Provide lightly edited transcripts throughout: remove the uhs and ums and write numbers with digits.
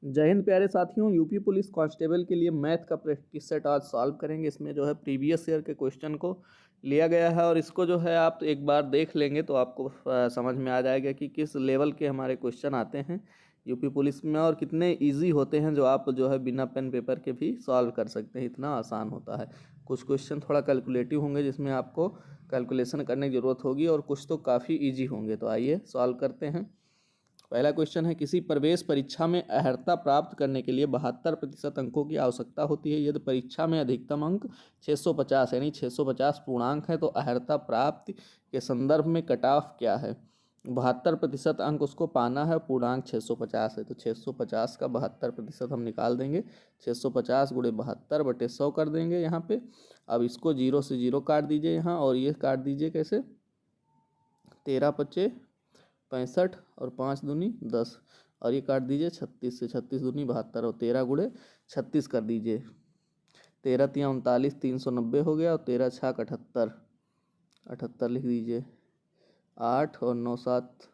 जय हिंद प्यारे साथियों। यूपी पुलिस कांस्टेबल के लिए मैथ का प्रैक्टिस सेट आज सॉल्व करेंगे। इसमें जो है प्रीवियस ईयर के क्वेश्चन को लिया गया है और इसको जो है आप एक बार देख लेंगे तो आपको समझ में आ जाएगा कि किस लेवल के हमारे क्वेश्चन आते हैं यूपी पुलिस में और कितने इजी होते हैं, जो आप जो है बिना पेन पेपर के भी सॉल्व कर सकते हैं। इतना आसान होता है। कुछ क्वेश्चन थोड़ा कैलकुलेटिव होंगे जिसमें आपको कैलकुलेशन करने की ज़रूरत होगी और कुछ तो काफ़ी ईजी होंगे। तो आइए सॉल्व करते हैं। पहला क्वेश्चन है, किसी प्रवेश परीक्षा में अर्हता प्राप्त करने के लिए 72% अंकों की आवश्यकता होती है। यदि परीक्षा में अधिकतम अंक 650 यानी 650 पूर्णांक है तो अर्हता प्राप्ति के संदर्भ में कट ऑफ क्या है। 72% अंक उसको पाना है, पूर्णांक 650 है तो 650 का 72% हम निकाल देंगे। 650 गुणे 72/100 कर देंगे यहाँ पे। अब इसको 0 से 0 काट दीजिए यहाँ, और ये काट दीजिए कैसे, 13×5 = 65 और 5 दूनी 10, और ये काट दीजिए 36 से, 36 दूनी 72 और 13 गुणे 36 कर दीजिए। 13×3 = 39, 390 हो गया और 13×6 = 78, 78 लिख दीजिए। 8 और 9 7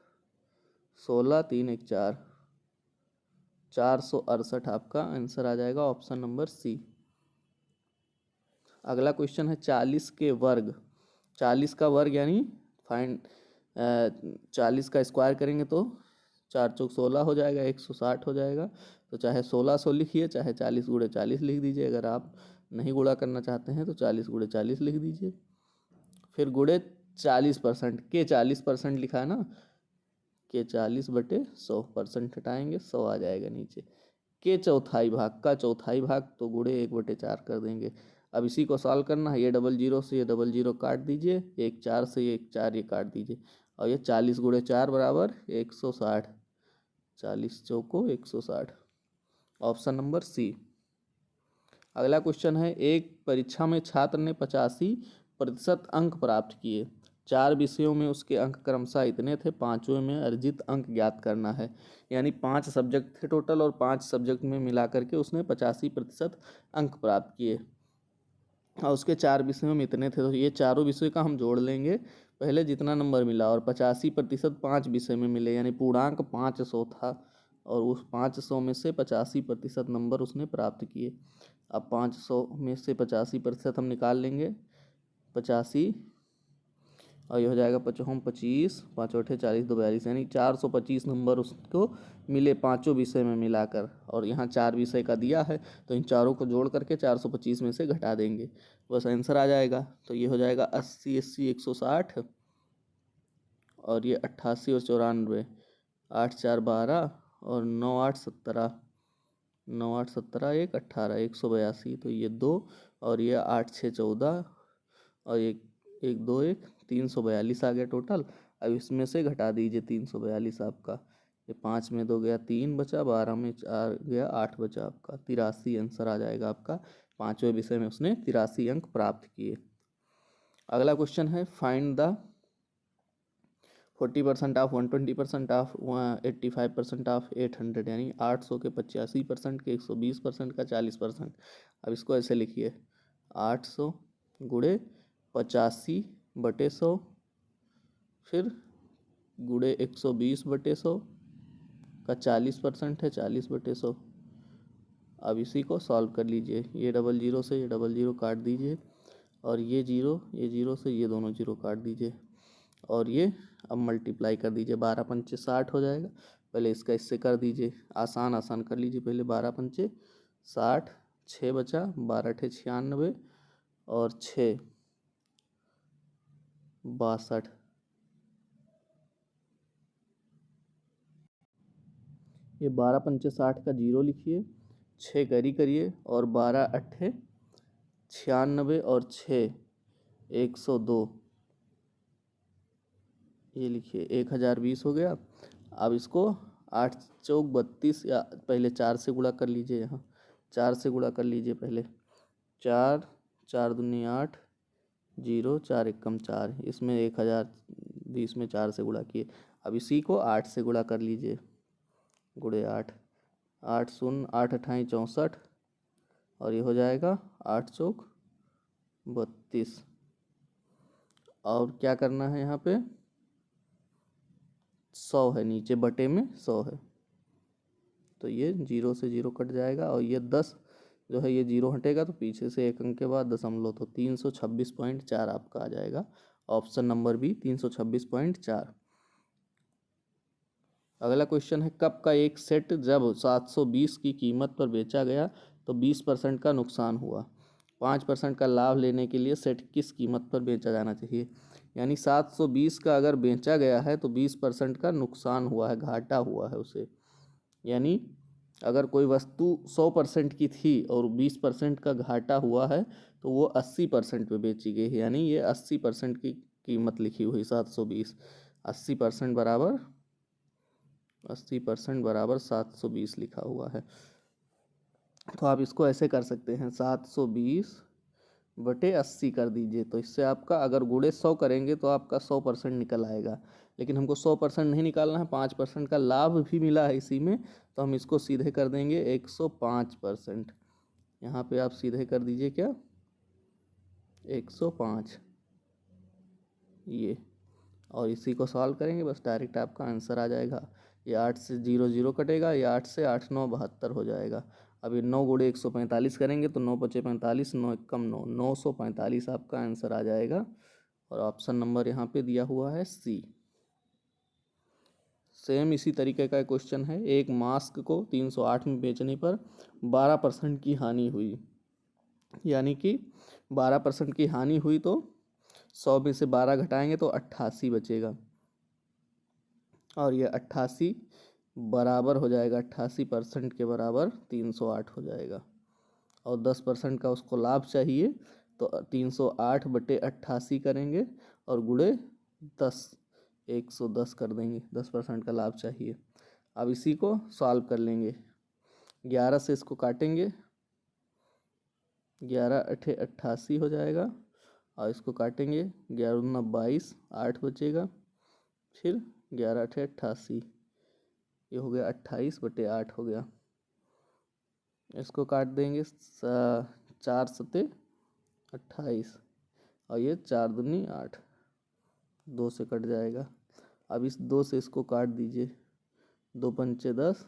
16, 3 1 4, 468 आपका आंसर आ जाएगा, ऑप्शन नंबर सी। अगला क्वेश्चन है 40 के वर्ग। 40 का वर्ग यानी फाइंड 40 का स्क्वायर करेंगे तो 4 चौक 16 हो जाएगा, 160 हो जाएगा। तो चाहे 1600 लिखिए, चाहे 40 गुणे 40 लिख दीजिए। अगर आप नहीं गुणा करना चाहते हैं तो 40 गुणे 40 लिख दीजिए। फिर गुणे 40%, के 40% लिखा है ना, के 40/100, हटाएंगे 100 आ जाएगा नीचे। के चौथाई भाग का चौथाई भाग तो गुणे 1/4 कर देंगे। अब इसी को सॉल्व करना है। ये 00 से ये 00 काट दीजिए, 1 4 से ये 1 4 ये काट दीजिए, और ये 40 गुणे 4 बराबर 160, 40 चौको 160, ऑप्शन नंबर सी। अगला क्वेश्चन है, एक परीक्षा में छात्र ने 85% अंक प्राप्त किए। 4 विषयों में उसके अंक क्रमशः इतने थे, 5वें में अर्जित अंक ज्ञात करना है। यानी 5 सब्जेक्ट थे टोटल और 5 सब्जेक्ट में मिला करके उसने 85% अंक प्राप्त किए और उसके 4 विषयों में इतने थे। तो ये चारों विषय का हम जोड़ लेंगे पहले जितना नंबर मिला, और 85% 5 विषय में मिले यानी पूर्णांक 500 था, और उस 500 में से 85% नंबर उसने प्राप्त किए। अब 500 में से 85% हम निकाल लेंगे, 85 और ये हो जाएगा 5 25, 5 8 40, 2 42 यानी 425 नंबर उसको मिले पांचों विषय में मिलाकर। और यहाँ 4 विषय का दिया है तो इन चारों को जोड़ करके 425 में से घटा देंगे, बस आंसर आ जाएगा। तो ये हो जाएगा 80 80 160, और ये 88 और 94, 8 4 12 और 9 8 17, 9 8 17 1 18, 182। तो ये 2 और ये 8 6 14 और 1 1 2 1 342 आ गया टोटल। अब इसमें से घटा दीजिए 342 आपका, ये 5 में 2 गया 3 बचा, 12 में 4 गया 8 बचा, आपका 83 आंसर आ जाएगा आपका। 5वें विषय में उसने 83 अंक प्राप्त किए। अगला क्वेश्चन है, find the 40% of 120% of 85% of 800, यानी 800 के 85% के 120% का 40%। अब इसको ऐसे लिखिए, 800 गुणे 85/100 फिर गुणे 120/100 का 40% है, 40/100। अब इसी को सॉल्व कर लीजिए। ये 00 से ये 00 काट दीजिए, और ये 0 से ये दोनों 0 काट दीजिए, और ये अब मल्टीप्लाई कर दीजिए। 12 पंचे 60 हो जाएगा। पहले इसका इससे कर दीजिए, आसान आसान कर लीजिए पहले। 12 पंचे 60, 6 बचा, 12 ठे 96 और 6 62। ये 12 पंचे 60 का 0 लिखिए, 6 कैरी करिए, और 12 अट्ठे 96 और 6 102, ये लिखिए 1020 हो गया। अब इसको 8 चौक 32, या पहले 4 से गुणा कर लीजिए। यहाँ 4 से गुणा कर लीजिए पहले। 4 4 दूनी 8, 0 4 एकम 4, इसमें 1020 में 4 से गुणा किए। अब इसी को 8 से गुणा कर लीजिए, गुणे 8, 8 शून्य 8 अट्ठाई 64, और ये हो जाएगा 8 चौक 32। और क्या करना है, यहाँ पे 100 है, नीचे बटे में 100 है, तो ये 0 से 0 कट जाएगा, और ये 10 जो है ये 0 हटेगा तो पीछे से 1 अंक के बाद दशमलव, तो 326.4 आपका आ जाएगा। Option number B 326.4। अगला क्वेश्चन है, कप का एक सेट जब 720 की कीमत पर बेचा गया तो 20% का नुकसान हुआ, 5% का लाभ लेने के लिए सेट किस कीमत पर बेचा जाना चाहिए। यानी 720 का अगर बेचा गया है तो 20% का नुकसान हुआ है, घाटा हुआ है उसे। यानी अगर कोई वस्तु 100% की थी और 20% का घाटा हुआ है तो वो 80% पे बेची गई है, यानी ये 80% की कीमत लिखी हुई 720। 80% बराबर 720 लिखा हुआ है। तो आप इसको ऐसे कर सकते हैं, 720/80 कर दीजिए, तो इससे आपका अगर गुणे 100 करेंगे तो आपका 100% निकल आएगा। लेकिन हमको 100% नहीं निकालना है, 5% का लाभ भी मिला है इसी में, तो हम इसको सीधे कर देंगे 105%। यहाँ पे आप सीधे कर दीजिए क्या, 105 ये, और इसी को सॉल्व करेंगे, बस डायरेक्ट आपका आंसर आ जाएगा। ये 8 से 0 0 कटेगा, ये 8 से 8 9 72 हो जाएगा। अब ये 9 गुणे 145 करेंगे तो 9 पचे 45, 9 एक कम 9, 945 आपका आंसर आ जाएगा। और ऑप्शन नंबर यहाँ पे दिया हुआ है सी। सेम इसी तरीके का क्वेश्चन है, एक मास्क को 308 में बेचने पर 12% की हानि हुई। यानी कि 12% की हानि हुई तो 100 में से 12 घटाएंगे तो 88 बचेगा, और ये 88 बराबर हो जाएगा, 88% के बराबर 308 हो जाएगा। और 10% का उसको लाभ चाहिए तो 308/88 करेंगे और गुणे 10, 110 कर देंगे, 10% का लाभ चाहिए। अब इसी को सॉल्व कर लेंगे, 11 से इसको काटेंगे, 11 8 88 हो जाएगा, और इसको काटेंगे 11 दूना 22, 8 बचेगा, फिर 11 8 88, ये हो गया 28/8 हो गया। इसको काट देंगे 4 सते 28, और ये 4 दूनी 8, 2 से कट जाएगा। अब इस 2 से इसको काट दीजिए, 2 पंचे 10,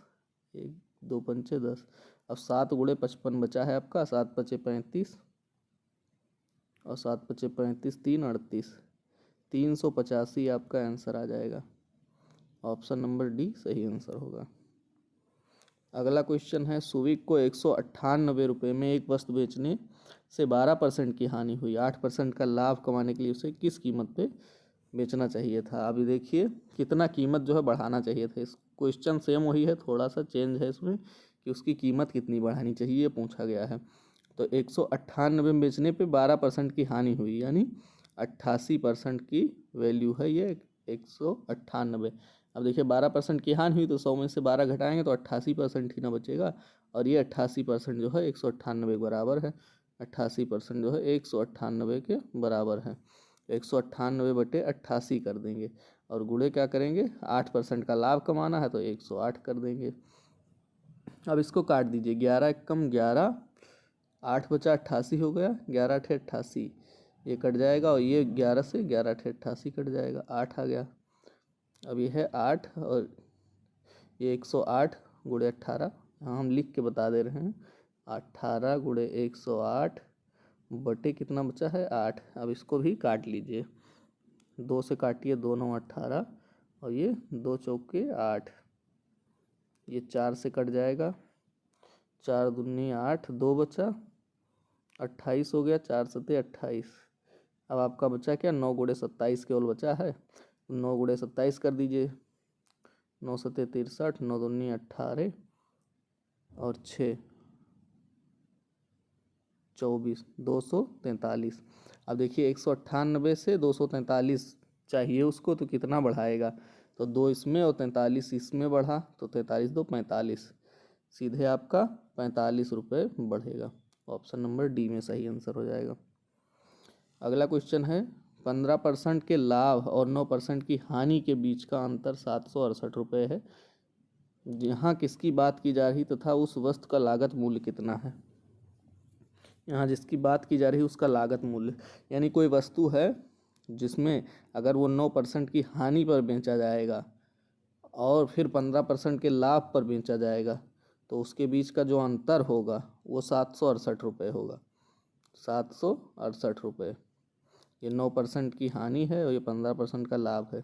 1 2 पंचे 10। अब 7 गुणे 55 बचा है आपका, 7 पचे 35, और 7 पचे 35 3 38, 385 आपका आंसर आ जाएगा। ऑप्शन नंबर डी सही आंसर होगा। अगला क्वेश्चन है, सुविक को 198 रुपये में एक वस्तु बेचने से 12% की हानि हुई, 8% का लाभ कमाने के लिए उसे किस कीमत पे बेचना चाहिए था। अभी देखिए कितना कीमत जो है बढ़ाना चाहिए था। इस क्वेश्चन सेम वही है, थोड़ा सा चेंज है इसमें कि उसकी कीमत कितनी बढ़ानी चाहिए ये पूछा गया है। तो 198 में बेचने पे 12% की हानि हुई, यानी 88% की वैल्यू है ये 198। अब देखिए 12% की हानि हुई तो 100 में से 12 घटाएंगे तो 88% ही ना बचेगा, और ये 88% जो है 198 के बराबर है। 88% जो है 198 के बराबर है, 198/88 कर देंगे, और गुणे क्या करेंगे, 8% का लाभ कमाना है तो 108 कर देंगे। अब इसको काट दीजिए, 11 एक कम 11, 8 बचा 88 हो गया, 11 8 88 ये कट जाएगा, और ये 11 से 11 8 88 कट जाएगा, 8 आ गया। अब ये है 8, और ये 108 गुणे 18, हाँ हम लिख के बता दे रहे हैं, 18 गुणे 108 बटे कितना बचा है 8। अब इसको भी काट लीजिए, 2 से काटिए, 2 9 18, और ये 2 चौके 8, ये 4 से कट जाएगा, 4 दूनी 8, 2 बचा 28 हो गया, 4 सते 28। अब आपका बचा क्या, 9 गुणे 27 केवल बचा है, 9 गुणे 27 कर दीजिए, 9 सते 63, 9 दूनी 18, और 6 24, 243। अब देखिए 198 से 243 चाहिए उसको, तो कितना बढ़ाएगा, तो 2 इसमें और 43 इसमें बढ़ा, तो 43 2 45, सीधे आपका 45 रुपये बढ़ेगा। ऑप्शन नंबर डी में सही आंसर हो जाएगा। अगला क्वेश्चन है, 15% के लाभ और 9% की हानि के बीच का अंतर 768 रुपये है। यहाँ किसकी बात की जा रही तथा उस वस्तु का लागत मूल्य कितना है। यहाँ जिसकी बात की जा रही है उसका लागत मूल्य, यानी कोई वस्तु है जिसमें अगर वो 9% की हानि पर बेचा जाएगा और फिर 15% के लाभ पर बेचा जाएगा, तो उसके बीच का जो अंतर होगा वो 768 रुपये होगा, 768 रुपये। ये 9% की हानि है और ये 15% का लाभ है।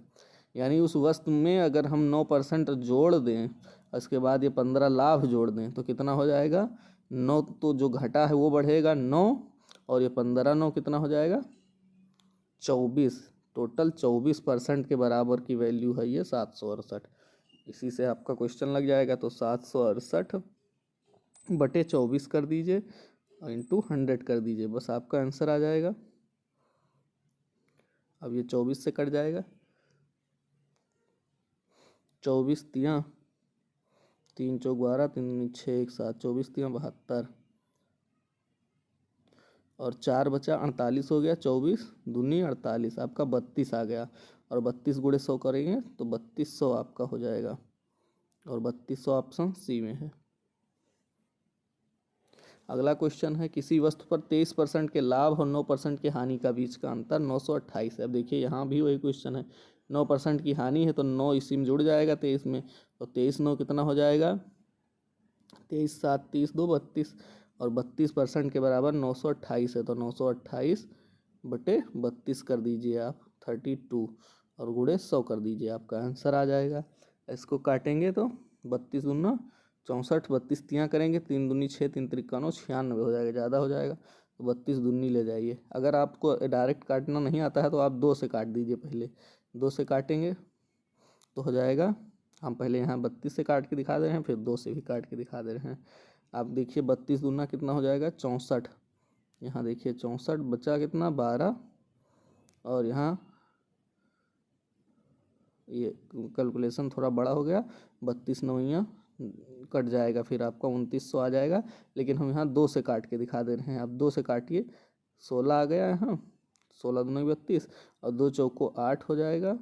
यानी उस वस्तु में अगर हम 9% जोड़ दें, उसके बाद ये 15 लाभ जोड़ दें तो कितना हो जाएगा, 9 तो जो घटा है वो बढ़ेगा 9, और ये 15 9 कितना हो जाएगा 24, टोटल 24% के बराबर की वैल्यू है ये 768। इसी से आपका क्वेश्चन लग जाएगा। तो 768/24 कर दीजिए और इंटू 100 कर दीजिए, बस आपका आंसर आ जाएगा। अब ये 24 से कट जाएगा, 24 तियाँ 3 चौक 12, 3 दूनी 6, 1 7, 24 तियाँ 72, और 4 बचा 48 हो गया, 24 दूनी 48, आपका 32 आ गया। और 32 गुणे 100 करेंगे तो 3200 आपका हो जाएगा, और 3200 ऑप्शन सी में है। अगला क्वेश्चन है, किसी वस्तु पर 23% के लाभ और 9% के हानि का बीच का अंतर 928 है। अब देखिए यहाँ भी वही क्वेश्चन है, 9% की हानि है तो 9 इसी में जुड़ जाएगा 23 में, तो 23 9 कितना हो जाएगा 23 7 30 2 32, और 32% के बराबर 928 है, तो 928/32 कर दीजिए आप 32, और गुणे 100 कर दीजिए, आपका आंसर आ जाएगा। इसको काटेंगे तो 32 दूना 64, 32 तियाँ करेंगे, 3 दूनी 6, 3 त्रिका 9, 96 हो जाएगा, ज़्यादा हो जाएगा, तो 32 दूनी ले जाइए। अगर आपको डायरेक्ट काटना नहीं आता है तो आप 2 से काट दीजिए, पहले 2 से काटेंगे तो हो जाएगा, हम पहले यहाँ 32 से काट के दिखा दे रहे हैं, फिर 2 से भी काट के दिखा दे रहे हैं। आप देखिए 32 दूना कितना हो जाएगा 64, यहाँ देखिए 64 बचा कितना 12, और यहाँ ये कैलकुलेशन थोड़ा बड़ा हो गया, 32 9 कट जाएगा, फिर आपका 2900 आ जाएगा। लेकिन हम यहाँ 2 से काट के दिखा दे रहे हैं, आप 2 से काटिए, 16 आ गया यहाँ, 16 दूनी 32, और 2 चौको 8 हो जाएगा,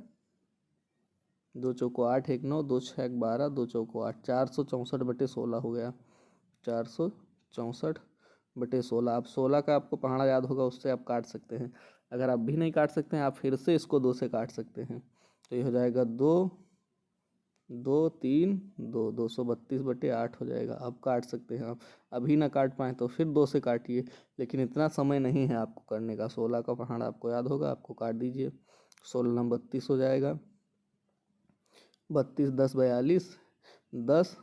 2 चौको 8 1 9, 2 6 12, 2 चौको 8, 464/16 हो गया, 464/16। आप 16 का आपको पहाड़ा याद होगा, उससे आप काट सकते हैं। अगर आप भी नहीं काट सकते हैं, आप फिर से इसको 2 से काट सकते हैं, तो ये हो जाएगा 2 2 3 2, 232/8 हो जाएगा। आप काट सकते हैं, आप अभी ना काट पाएँ तो फिर 2 से काटिए, लेकिन इतना समय नहीं है आपको करने का। 16 का पहाड़ा आपको याद होगा, आपको काट दीजिए, 16 32 हो जाएगा, 32 10 42, 10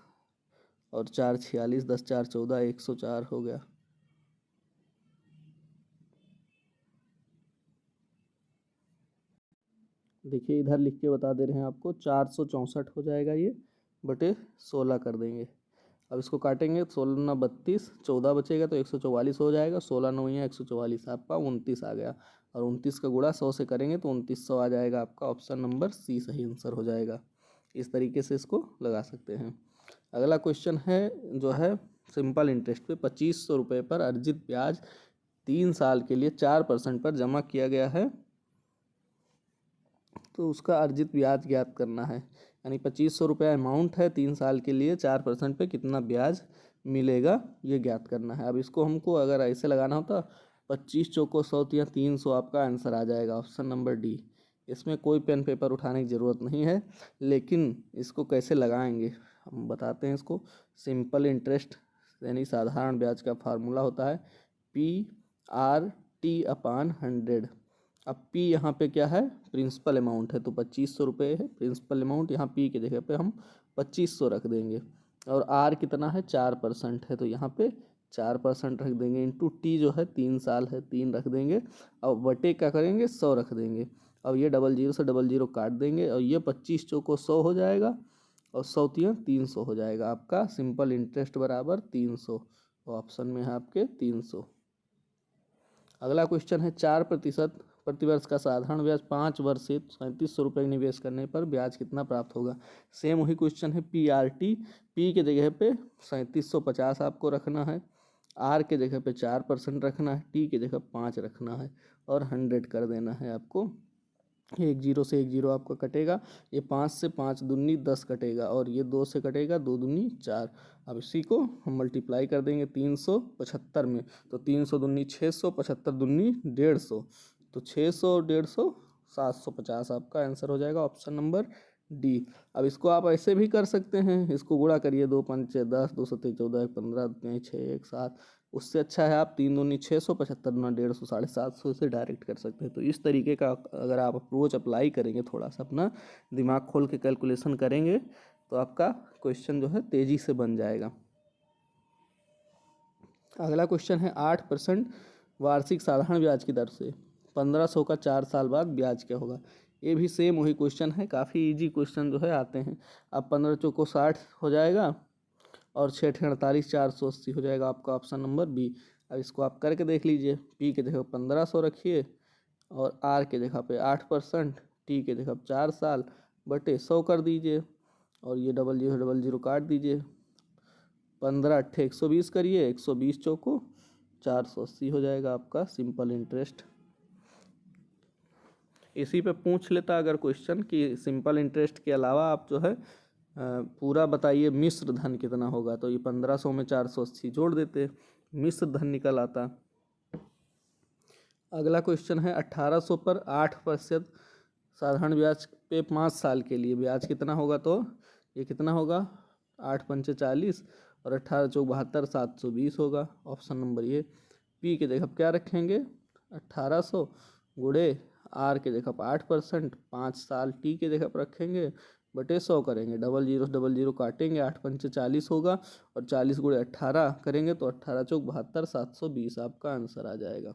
और 4 46, 10 4 14, 104 हो गया। देखिए इधर लिख के बता दे रहे हैं आपको, 464 हो जाएगा ये, बटे 16 कर देंगे। अब इसको काटेंगे, 16 9 32, 14 बचेगा तो 144 हो जाएगा, 16 9 144, आपका 29 आ गया, और 29 का गुणा 100 से करेंगे तो 2900 आ जाएगा। आपका ऑप्शन नंबर सी सही आंसर हो जाएगा। इस तरीके से इसको लगा सकते हैं। अगला क्वेश्चन है जो है सिंपल इंटरेस्ट पे 2500 रुपये पर अर्जित ब्याज 3 साल के लिए 4% पर जमा किया गया है, तो उसका अर्जित ब्याज ज्ञात करना है। यानी 2500 रुपया अमाउंट है, 3 साल के लिए 4% पे कितना ब्याज मिलेगा ये ज्ञात करना है। अब इसको हमको अगर ऐसे लगाना होता 25 चौको 100 या 300, आपका आंसर आ जाएगा ऑप्शन नंबर डी। इसमें कोई पेन पेपर उठाने की ज़रूरत नहीं है, लेकिन इसको कैसे लगाएंगे हम बताते हैं। इसको सिंपल इंटरेस्ट यानी साधारण ब्याज का फार्मूला होता है PRT/100। अब P यहाँ पे क्या है, प्रिंसिपल अमाउंट है, तो 2500 रुपये है प्रिंसिपल अमाउंट, यहाँ P की जगह पे हम 2500 रख देंगे, और R कितना है 4% है, तो यहाँ पे 4% रख देंगे, इंटू T जो है 3 साल है 3 रख देंगे, और बटे क्या करेंगे 100 रख देंगे। अब ये 00 से 00 काट देंगे, और ये 25 चौको 100 हो जाएगा, और 100 तियाँ 300 हो जाएगा। आपका सिंपल इंटरेस्ट बराबर 300, ऑप्शन में है आपके 300। अगला क्वेश्चन है 4% प्रतिवर्ष का साधारण ब्याज 5 वर्ष से 3700 रुपये निवेश करने पर ब्याज कितना प्राप्त होगा। सेम वही क्वेश्चन है PRT, P के जगह पे 3750 आपको रखना है, R के जगह पे 4% रखना है, T के जगह 5 रखना है, और 100 कर देना है आपको। 1 0 से 1 0 आपका कटेगा, ये 5 से 5 दूनी 10 कटेगा, और ये 2 से कटेगा 2 दूनी 4। अब इसी को हम मल्टीप्लाई कर देंगे 375 में, तो 300 दूनी 600, 75 दूनी 150, तो 600 150 750 आपका आंसर हो जाएगा ऑप्शन नंबर डी। अब इसको आप ऐसे भी कर सकते हैं, इसको गुणा करिए, 2 5 6 10, 2 7 14 1 15 2 6 1 7। उससे अच्छा है आप 3 दूनी 600, 75 गुना 150, 750 से डायरेक्ट कर सकते हैं। तो इस तरीके का अगर आप अप्रोच अप्लाई करेंगे, थोड़ा सा अपना दिमाग खोल के कैलकुलेशन करेंगे, तो आपका क्वेश्चन जो है तेज़ी से बन जाएगा। अगला क्वेश्चन है 8% वार्षिक साधारण ब्याज की दर से 1500 का 4 साल बाद ब्याज क्या होगा। ये भी सेम वही क्वेश्चन है, काफ़ी इजी क्वेश्चन जो है आते हैं। अब 15 चौको 60 हो जाएगा और 6 48 480 हो जाएगा आपका ऑप्शन नंबर बी। अब इसको आप करके देख लीजिए, पी के जगह 1500 रखिए और आर के जगह पे 8%, टी के जगह 4 साल बटे 100 कर दीजिए और ये 0000 काट दीजिए। 15 अट्ठे 120 करिए, 120 चौको 480 हो जाएगा आपका सिंपल इंटरेस्ट। इसी पे पूछ लेता अगर क्वेश्चन कि सिंपल इंटरेस्ट के अलावा आप जो है पूरा बताइए मिश्र धन कितना होगा, तो ये 1500 में 480 जोड़ देते, मिश्र धन निकल आता। अगला क्वेश्चन है 1800 पर 8% साधारण ब्याज पे 5 साल के लिए ब्याज कितना होगा। तो ये कितना होगा, 8 पंचे 40 और 18 चौक 72, 720 होगा ऑप्शन नंबर ये। पी के जगह क्या रखेंगे, 1800 गुड़े आर के जगह 8%, 5 साल टी के जगह पर रखेंगे बटे 100 करेंगे, 0000 काटेंगे, 8 पंचे 40 होगा और 40 गुड़े 18 करेंगे तो 18 चौक 72, 720 आपका आंसर आ जाएगा।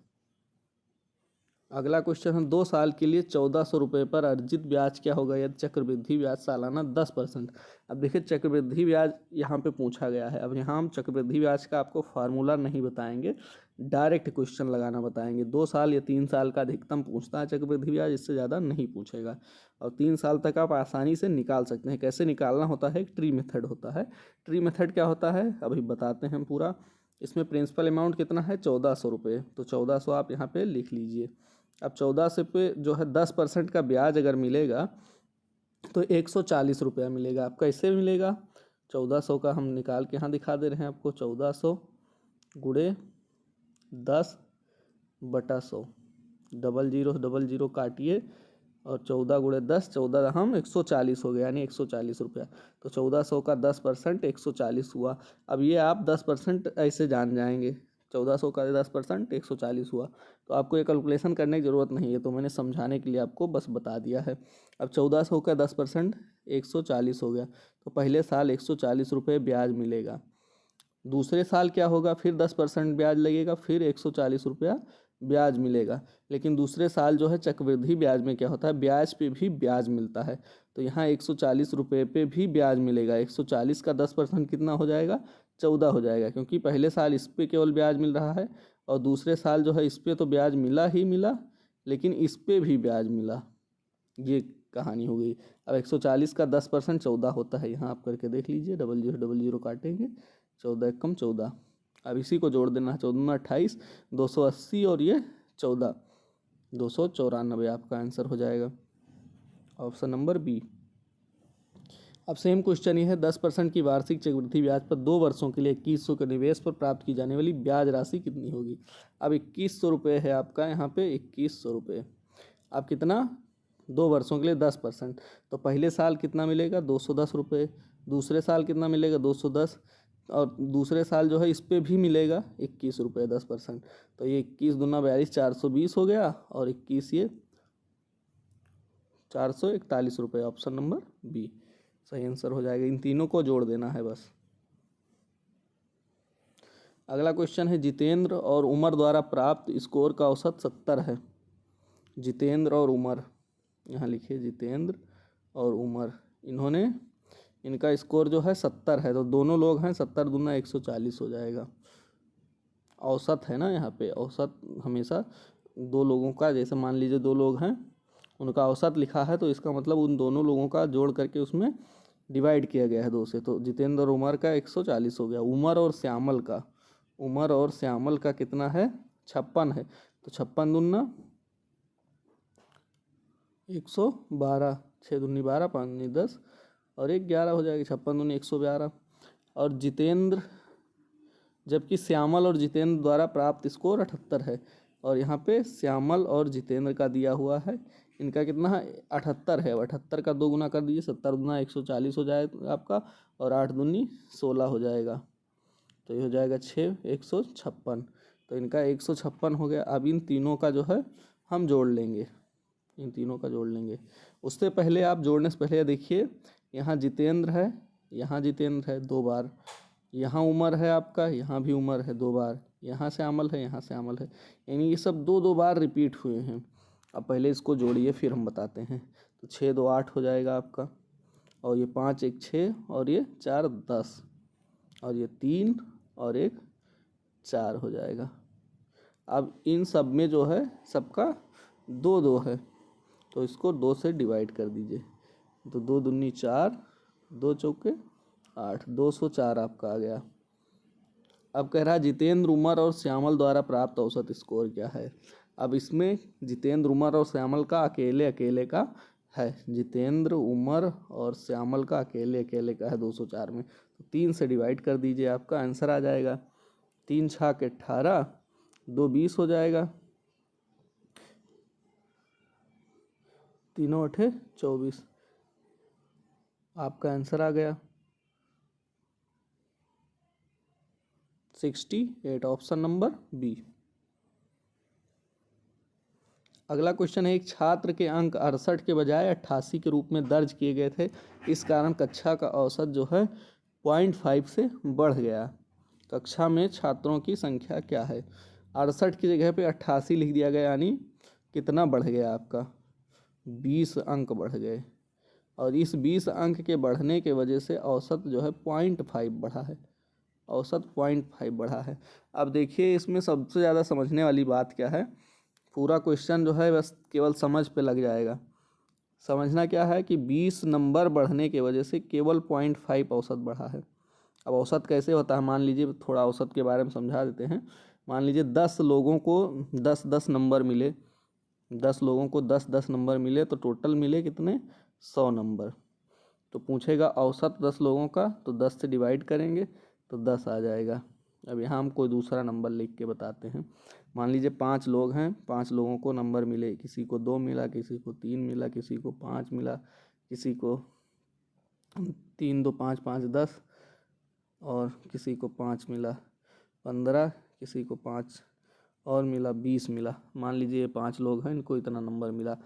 अगला क्वेश्चन है 2 साल के लिए 1400 रुपये पर अर्जित ब्याज क्या होगा यदि चक्रवृद्धि ब्याज सालाना 10%। अब देखिए चक्रवृद्धि ब्याज यहाँ पे पूछा गया है। अब यहाँ हम चक्रवृद्धि ब्याज का आपको फार्मूला नहीं बताएंगे, डायरेक्ट क्वेश्चन लगाना बताएंगे। 2 साल या 3 साल का अधिकतम पूछता है चक्रवृद्धि ब्याज, इससे ज़्यादा नहीं पूछेगा और 3 साल तक आप आसानी से निकाल सकते हैं। कैसे निकालना होता है, एक ट्री मेथड होता है। ट्री मेथड क्या होता है अभी बताते हैं पूरा। इसमें प्रिंसिपल अमाउंट कितना है, 1400 रुपये, तो 1400 आप यहाँ पे लिख लीजिए। अब 1400 पे जो है 10% का ब्याज अगर मिलेगा तो 140 रुपया मिलेगा आपका। इससे मिलेगा 1400 का हम निकाल के यहाँ दिखा दे रहे हैं आपको, 1400 गुड़े 10 बटा 100, 0000 काटिए और 14 गुड़े 10, 14 हम 140 हो गया, यानी 140 रुपया। तो 1400 का 10% 140 हुआ। अब ये आप 10% ऐसे जान जाएंगे, 1400 का 10% 140 हुआ, तो आपको ये कैलकुलेशन करने की ज़रूरत नहीं है, तो मैंने समझाने के लिए आपको बस बता दिया है। अब 1400 का 10% 140 हो गया, तो पहले साल 140 रुपये ब्याज मिलेगा। दूसरे साल क्या होगा, फिर 10% ब्याज लगेगा, फिर 140 रुपया ब्याज मिलेगा। लेकिन दूसरे साल जो है चक्रवृद्धि ब्याज में क्या होता है, ब्याज पे भी ब्याज मिलता है, तो यहाँ 140 रुपये पे भी ब्याज मिलेगा। 140 का 10% कितना हो जाएगा, 14 हो जाएगा, क्योंकि पहले साल इस पे केवल ब्याज मिल रहा है और दूसरे साल जो है इस पे तो ब्याज मिला ही मिला, लेकिन इस पे भी ब्याज मिला। ये कहानी हो गई। अब 140 का 10% 14 होता है, यहाँ आप करके देख लीजिए, 0000 काटेंगे, 14 एकम 14। अब इसी को जोड़ देना, 14 28, 280 और ये 14, 294 आपका आंसर हो जाएगा ऑप्शन नंबर बी। अब सेम क्वेश्चन ये है 10% की वार्षिक चक्रवृद्धि ब्याज पर 2 वर्षों के लिए 2100 के निवेश पर प्राप्त की जाने वाली ब्याज राशि कितनी होगी। अब 2100 रुपये है आपका यहाँ पे, 2100 रुपये। अब कितना, 2 वर्षों के लिए 10%, तो पहले साल कितना मिलेगा, 210 रुपये। दूसरे साल कितना मिलेगा, 210, और दूसरे साल जो है इस पर भी मिलेगा 21 रुपये 10%, तो ये 21 दूना 42, 420 हो गया और 21 ये 441 रुपये, ऑप्शन नंबर बी सही आंसर हो जाएगा। इन तीनों को जोड़ देना है बस। अगला क्वेश्चन है जितेंद्र और उमर द्वारा प्राप्त स्कोर का औसत 70 है। जितेंद्र और उमर, यहाँ लिखिए जितेंद्र और उमर, इनका स्कोर जो है 70 है, तो दोनों लोग हैं, 70 दूना 140 हो जाएगा। औसत है ना यहाँ पे, औसत हमेशा दो लोगों का, जैसे मान लीजिए 2 लोग हैं उनका औसत लिखा है, तो इसका मतलब उन दोनों लोगों का जोड़ करके उसमें डिवाइड किया गया है 2 से, तो जितेंद्र और उमर का 140 हो गया। उमर और श्यामल का कितना है, 56 है, तो 56 दूना 112, 6 दूनी 12, 5 दूनी 10 और 1 11 हो जाएगी, 56 दूनी 112। और जितेंद्र, जबकि श्यामल और जितेंद्र द्वारा प्राप्त स्कोर 78 है, और यहाँ पे श्यामल और जितेंद्र का दिया हुआ है इनका कितना है 78 है। 78 का 2 गुना कर दीजिए, 70 गुना 140 हो जाएगा आपका, और 8 दूनी 16 हो जाएगा, तो ये हो जाएगा 6 156। तो इनका 156 हो गया। अब इन तीनों का जो है हम जोड़ लेंगे, इन तीनों का जोड़ लेंगे। उससे पहले आप जोड़ने से पहले देखिए, यहाँ जितेंद्र है, यहाँ जितेंद्र है 2 बार, यहाँ उमर है आपका, यहाँ भी उमर है 2 बार, यहाँ से अमल है, यहाँ से अमल है, यानी ये सब 2 बार रिपीट हुए हैं। अब पहले इसको जोड़िए फिर हम बताते हैं। तो 6 2 8 हो जाएगा आपका, और ये 5 1 6, और ये 4 10, और ये 3 और 1 4 हो जाएगा। अब इन सब में जो है सबका 2 2 है, तो इसको 2 से डिवाइड कर दीजिए। तो 2 दूनी 4, 2 चौके 8, 204 आपका आ गया। अब कह रहा है जितेंद्र, उमर और श्यामल द्वारा प्राप्त औसत स्कोर क्या है। अब इसमें जितेंद्र, उमर और श्यामल का अकेले अकेले का है, जितेंद्र, उमर और श्यामल का अकेले अकेले का है 204 में, तो 3 से डिवाइड कर दीजिए, आपका आंसर आ जाएगा। 3 छाक 18, 2 20 हो जाएगा, 3 8 24, आपका आंसर आ गया 68, ऑप्शन नंबर बी। अगला क्वेश्चन है, एक छात्र के अंक 68 के बजाय 88 के रूप में दर्ज किए गए थे, इस कारण कक्षा का औसत जो है 0.5 से बढ़ गया। कक्षा में छात्रों की संख्या क्या है। 68 की जगह पे 88 लिख दिया गया, यानी कितना बढ़ गया आपका 20 अंक बढ़ गए, और इस 20 अंक के बढ़ने के वजह से औसत जो है 0.5 बढ़ा है, औसत 0.5 बढ़ा है। अब देखिए इसमें सबसे ज़्यादा समझने वाली बात क्या है, पूरा क्वेश्चन जो है बस केवल समझ पे लग जाएगा। समझना क्या है कि 20 नंबर बढ़ने के वजह से केवल 0.5 औसत बढ़ा है। अब औसत कैसे होता है, मान लीजिए थोड़ा औसत के बारे में समझा देते हैं। मान लीजिए 10 लोगों को 10-10 नंबर मिले, 10 लोगों को 10-10 नंबर मिले, तो टोटल मिले कितने 100 नंबर। तो पूछेगा औसत 10 लोगों का, तो 10 से डिवाइड करेंगे तो 10 आ जाएगा। अब यहाँ हम कोई दूसरा नंबर लिख के बताते हैं। मान लीजिए 5 लोग हैं, 5 लोगों को नंबर मिले, किसी को 2 मिला, किसी को 3 मिला, किसी को 5 मिला, किसी को 3 2 5 5 10, और किसी को 5 मिला 15, किसी को 5 और मिला 20 मिला। मान लीजिए ये 5 लोग हैं, इनको इतना नंबर मिला।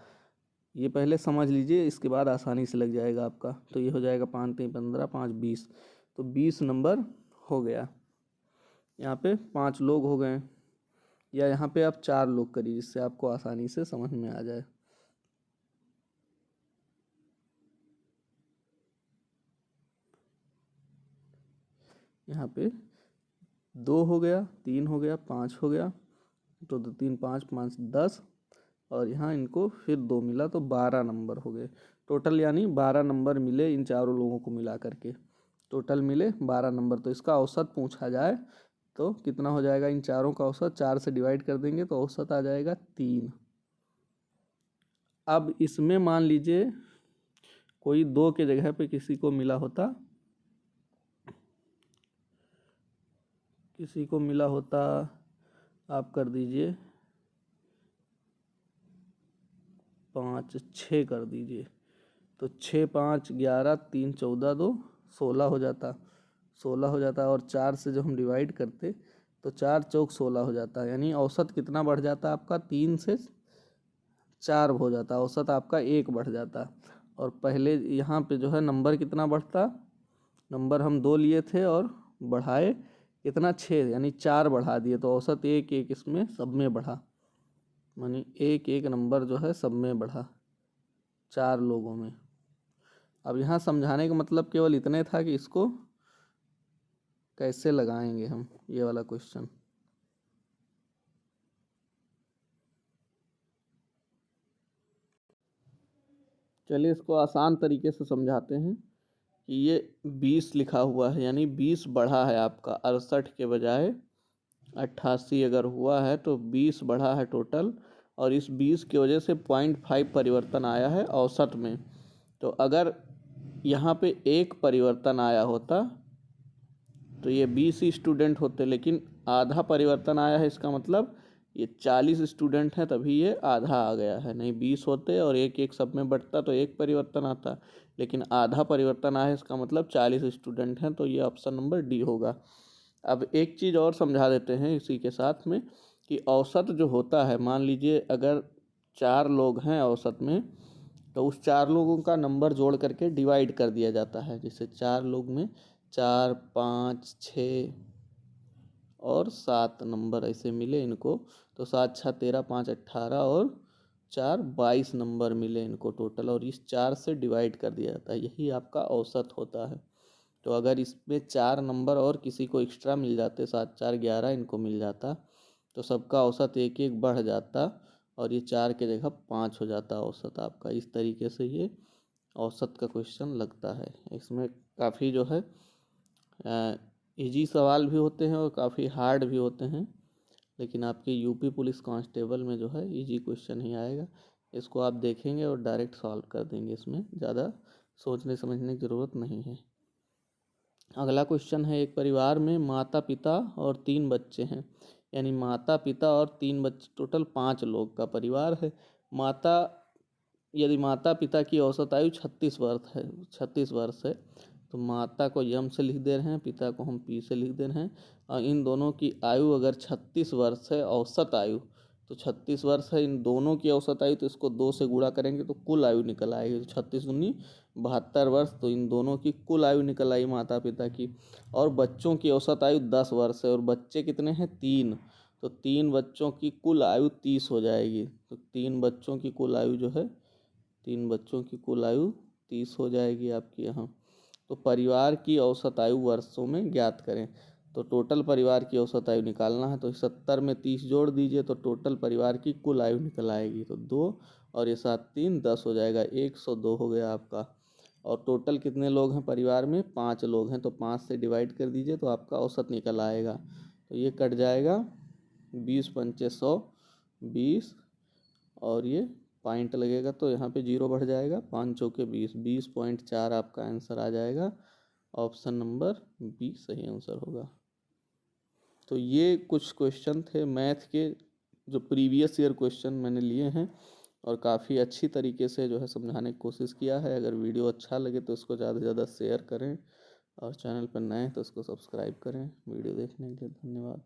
ये पहले समझ लीजिए, इसके बाद आसानी से लग जाएगा आपका। तो ये हो जाएगा 5 3 15, 5 20, तो 20 नंबर हो गया। यहाँ पे 5 लोग हो गए, या यहाँ पे आप 4 लोग करिए, जिससे आपको आसानी से समझ में आ जाए। यहाँ पे 2 हो गया, 3 हो गया, 5 हो गया, तो 2 3 5 5 10, और यहाँ इनको फिर 2 मिला, तो 12 नंबर हो गए टोटल, यानी 12 नंबर मिले इन चारों लोगों को मिला करके, टोटल मिले 12 नंबर। तो इसका औसत पूछा जाए तो कितना हो जाएगा, इन चारों का औसत 4 से डिवाइड कर देंगे तो औसत आ जाएगा 3। अब इसमें मान लीजिए कोई 2 के जगह पे किसी को मिला होता, किसी को मिला होता, आप कर दीजिए 5 6 कर दीजिए, तो 6 5 11 3 14 2 16 हो जाता, 16 हो जाता, और 4 से जब हम डिवाइड करते तो 4 चौक 16 हो जाता, यानी औसत कितना बढ़ जाता आपका 3 से 4 हो जाता, औसत आपका 1 बढ़ जाता। और पहले यहाँ पे जो है नंबर कितना बढ़ता, नंबर हम 2 लिए थे और बढ़ाए कितना 6, यानी 4 बढ़ा दिए, तो औसत 1 1 इसमें सब में बढ़ा, यानी 1 1 नंबर जो है सब में बढ़ा 4 लोगों में। अब यहाँ समझाने का मतलब केवल इतने था कि इसको कैसे लगाएंगे हम ये वाला क्वेश्चन। चलिए इसको आसान तरीके से समझाते हैं कि ये 20 लिखा हुआ है, यानी 20 बढ़ा है आपका, 68 के बजाय 88 अगर हुआ है तो 20 बढ़ा है टोटल, और इस 20 की वजह से 0.5 परिवर्तन आया है औसत में। तो अगर यहाँ पे 1 परिवर्तन आया होता तो ये 20 ही स्टूडेंट होते, लेकिन आधा परिवर्तन आया है, इसका मतलब ये 40 स्टूडेंट हैं तभी ये आधा आ गया है, नहीं 20 होते और एक एक सब में बंटता तो एक परिवर्तन आता, लेकिन आधा परिवर्तन आया इसका मतलब 40 स्टूडेंट हैं, तो ये ऑप्शन नंबर डी होगा। अब एक चीज़ और समझा देते हैं इसी के साथ में कि औसत जो होता है, मान लीजिए अगर 4 लोग हैं औसत में, तो उस 4 लोगों का नंबर जोड़ करके डिवाइड कर दिया जाता है। जैसे 4 लोग में 4, 5, 6 और 7 नंबर ऐसे मिले इनको, तो 7 6 13, 5 18 और 4 22 नंबर मिले इनको टोटल, और इस 4 से डिवाइड कर दिया जाता है, यही आपका औसत होता है। तो अगर इसमें 4 नंबर और किसी को एक्स्ट्रा मिल जाते, 7 4 11 इनको मिल जाता, तो सबका औसत एक एक बढ़ जाता और ये 4 के जगह 5 हो जाता औसत आपका। इस तरीके से ये औसत का क्वेश्चन लगता है। इसमें काफ़ी जो है इजी सवाल भी होते हैं और काफ़ी हार्ड भी होते हैं, लेकिन आपके यूपी पुलिस कांस्टेबल में जो है इजी क्वेश्चन ही आएगा। इसको आप देखेंगे और डायरेक्ट सॉल्व कर देंगे, इसमें ज़्यादा सोचने समझने की ज़रूरत नहीं है। अगला क्वेश्चन है, एक परिवार में माता पिता और 3 बच्चे हैं, यानी माता पिता और 3 बच्चे, टोटल 5 लोग का परिवार है। यदि माता पिता की औसत आयु 36 वर्ष है, तो माता को यम से लिख दे रहे हैं, पिता को हम पी से लिख दे रहे हैं, और इन दोनों की आयु अगर 36 वर्ष है औसत आयु, तो 36 वर्ष है इन दोनों की औसत आयु, तो इसको 2 से गुणा करेंगे तो कुल आयु निकल आएगी। तो 36 दूनी 72 वर्ष, तो इन दोनों की कुल आयु निकल आई माता पिता की। और बच्चों की औसत आयु 10 वर्ष है और बच्चे कितने हैं 3, तो 3 बच्चों की कुल आयु 30 हो जाएगी। तो 3 बच्चों की कुल आयु जो है 3 बच्चों की कुल आयु 30 हो जाएगी आपकी यहाँ। तो परिवार की औसत आयु वर्षों में ज्ञात करें, तो टोटल परिवार की औसत आयु निकालना है, तो 70 में 30 जोड़ दीजिए तो टोटल परिवार की कुल आयु निकल आएगी। तो 2 और ये 7 3 10 हो जाएगा, 102 हो गया आपका। और टोटल कितने लोग हैं परिवार में, 5 लोग हैं, तो 5 से डिवाइड कर दीजिए तो आपका औसत निकल आएगा। तो ये कट जाएगा 20 पंचे 100, 20 और ये पॉइंट लगेगा तो यहाँ पे 0 बढ़ जाएगा, 5 चौके 20, 20.4 आपका आंसर आ जाएगा। ऑप्शन नंबर बी सही आंसर होगा। तो ये कुछ क्वेश्चन थे मैथ के जो प्रीवियस ईयर क्वेश्चन मैंने लिए हैं और काफ़ी अच्छी तरीके से जो है समझाने की कोशिश किया है। अगर वीडियो अच्छा लगे तो इसको ज़्यादा से ज़्यादा शेयर करें और चैनल पर नए हैं तो इसको सब्सक्राइब करें। वीडियो देखने के लिए धन्यवाद।